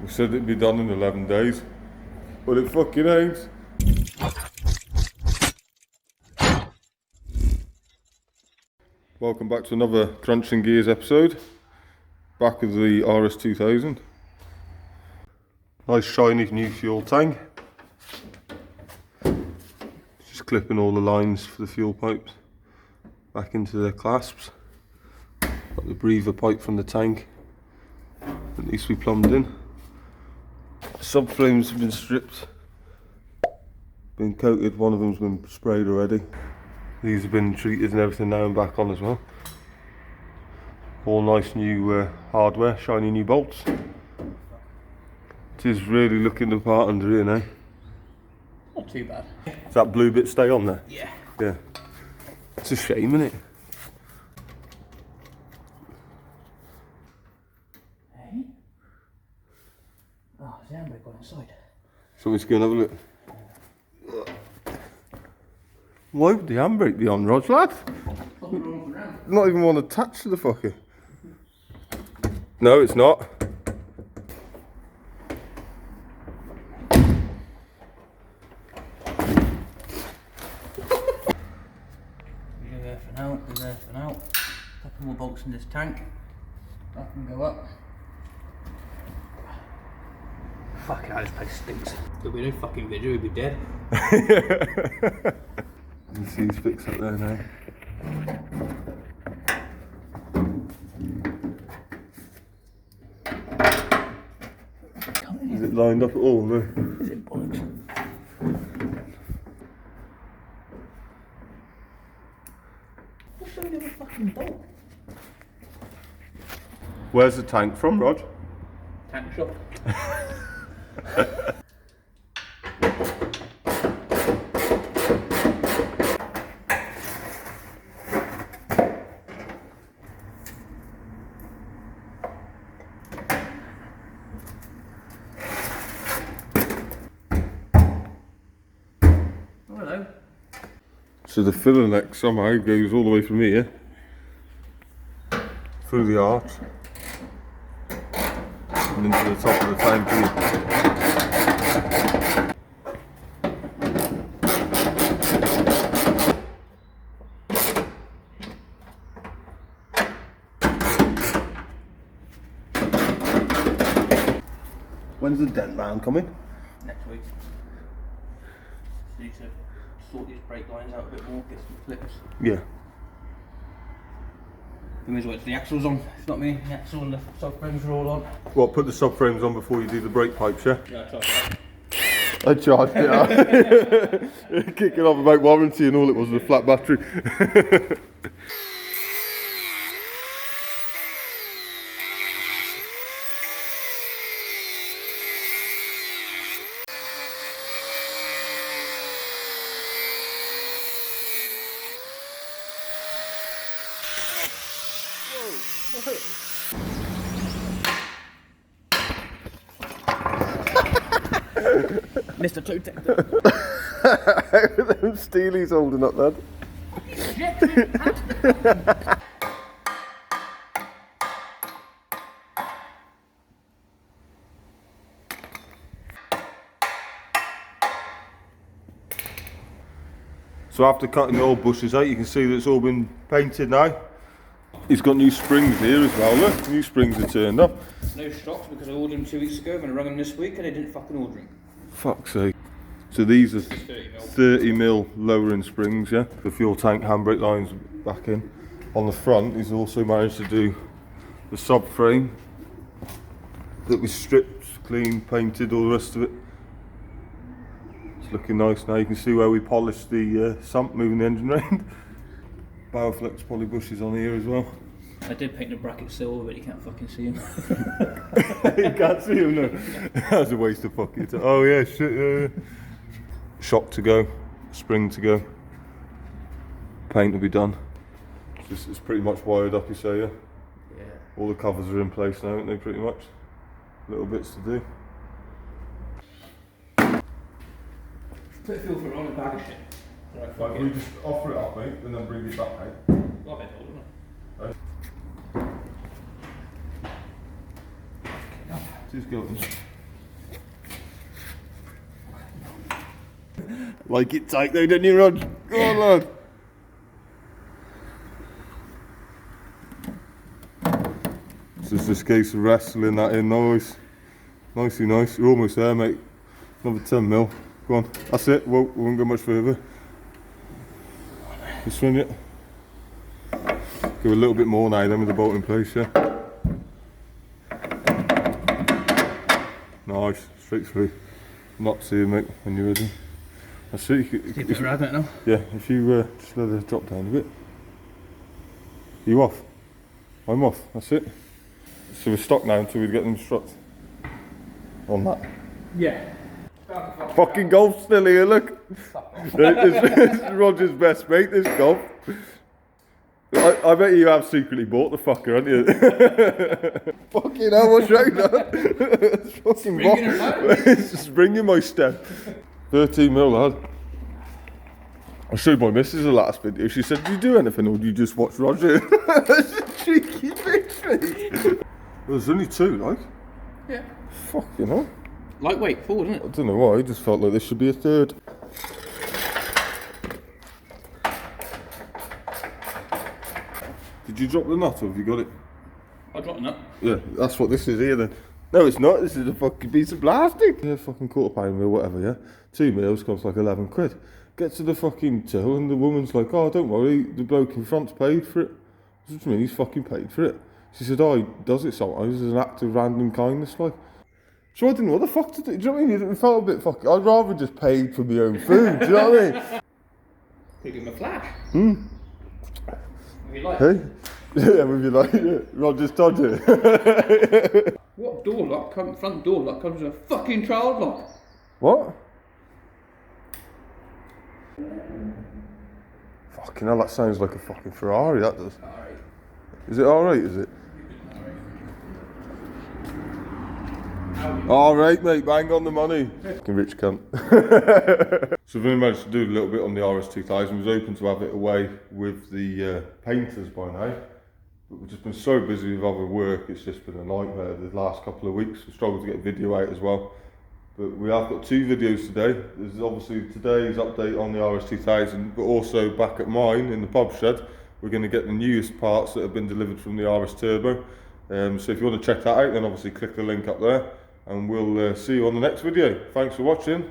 We said it'd be done in 11 days, but it fucking ain't. Welcome back to another Crunchin Gearz episode. Back with the RS2000. Nice shiny new fuel tank. Just clipping all the lines for the fuel pipes back into their clasps. Got the breather pipe from the tank that needs to be plumbed in. Subframes have been stripped, been coated, one of them's been sprayed already. These have been treated and everything now and back on as well. All nice new hardware, shiny new bolts. It is really looking the part under here now. Not too bad. Does that blue bit stay on there? Yeah. Yeah. It's a shame, isn't it? Hey? Oh, there's the handbrake on inside. So let's go and have a look. Why would the handbrake be on, Rog, lad? Not even one attached to the fucker. No, it's not. You're there for now, you're there for now. Couple more bolts in this tank. That can go up. Fucking hell, this place stinks. There'll be no fucking video, we'd be dead. You see his fix up there now. Is it lined up at all? No. Is it bollocks? What's the other fucking bolt? Where's the tank from, Rog? Tank shop. Hello. So the filler neck somehow goes all the way from here through the arch and into the top of the tank here. When's the dent round coming? Next week. Need to sort these brake lines out a bit more, get some flips. Yeah. We may as well get the axles on, if not me, the axle and the subframes are all on. What, put the subframes on before you do the brake pipes, yeah? Yeah, I tried that. I charged it out. Kicking off about warranty and all it was a flat battery. Mr. Toe Tactor. Them steelies holding up, lad. So after cutting the old bushes out, you can see that it's all been painted now. He's got new springs here as well, look. New springs are turned up. No stocks because I ordered them 2 weeks ago and I rang them this week and they didn't fucking order them. Fuck's sake. So these are 30 30mm lowering springs, yeah? The fuel tank handbrake lines back in. On the front, he's also managed to do the subframe that was stripped, clean, painted, all the rest of it. It's looking nice now. You can see where we polished the sump, moving the engine around. Bowflex poly bushes on here as well. I did paint the bracket silver, but you can't fucking see them. You can't see him, no. That was a waste of fucking time. Oh yeah, shit, yeah. Shock to go, spring to go. Paint will be done. It's pretty much wired up, you say, yeah? Yeah. All the covers are in place now, aren't they, pretty much? Little bits to do. Put a feel for it on a bag of shit. Right, fuck Like, it. we just offer it up, mate, and then bring it back out. Well, I bet hold, isn't it? Right. She's going. Like it tight though, don't you, Rod? Go on, lad. It's just this case of wrestling that in, nice. Nicey nice. You're almost there, mate. Another 10 mil. Go on. That's it. Whoa, we won't go much further. Just swing it. Give a little bit more now then with the bolt in place, yeah. Nice. Straight through. Not seeing, mate, when you're ready. That's it. Keep it around it now. Yeah, if you just let it drop down a bit. You off? I'm off. That's it. So we're stuck now until we get them struts on that. Yeah. Fucking golf still here, look. It's Roger's best mate, this golf. I bet you have secretly bought the fucker, haven't you? Fucking hell, what's wrong now? It's fucking it's just bringing my step. 13 mil, lad. I showed my missus the last video. She said, "Do you do anything or do you just watch Roger?" That's a cheeky bitch. There's only two, like. Yeah. Fucking hell. Lightweight forward, isn't I it? don't know why, I just felt like this should be a third. Did you drop the nut or have you got it? I dropped a nut. Yeah, that's what this is here then. No, it's not, this is a fucking piece of plastic. Yeah, fucking £1/4 mil, whatever, yeah. 2 mils costs like 11 quid. Get to the fucking till and the woman's like, "Oh, don't worry, the bloke in front's paid for it." What do you mean, he's fucking paid for it? She said, "Oh, he does it sometimes as an act of random kindness, like." So I didn't know what the fuck to do. Do you know what I mean? It felt a bit fucking. I'd rather just pay for my own food. Do you know what I mean? Could give him a flash. Hmm. If you like. Hey? Yeah, with you like it. Roger's dodgy. What door lock? Front door lock comes with a fucking child lock. What? Fucking hell, that sounds like a fucking Ferrari, that does. Alright. Is it alright, is it? Alright, mate, bang on the money. Fucking rich cunt. So we've only managed to do a little bit on the RS2000. We was hoping to have it away with the painters by now. But we've just been so busy with other work, it's just been a nightmare the last couple of weeks. We've struggled to get a video out as well. But we have got 2 videos today. There's obviously today's update on the RS2000, but also back at mine in the pub shed, we're going to get the newest parts that have been delivered from the RS Turbo. So if you want to check that out, then obviously click the link up there, and we'll see you on the next video. Thanks for watching.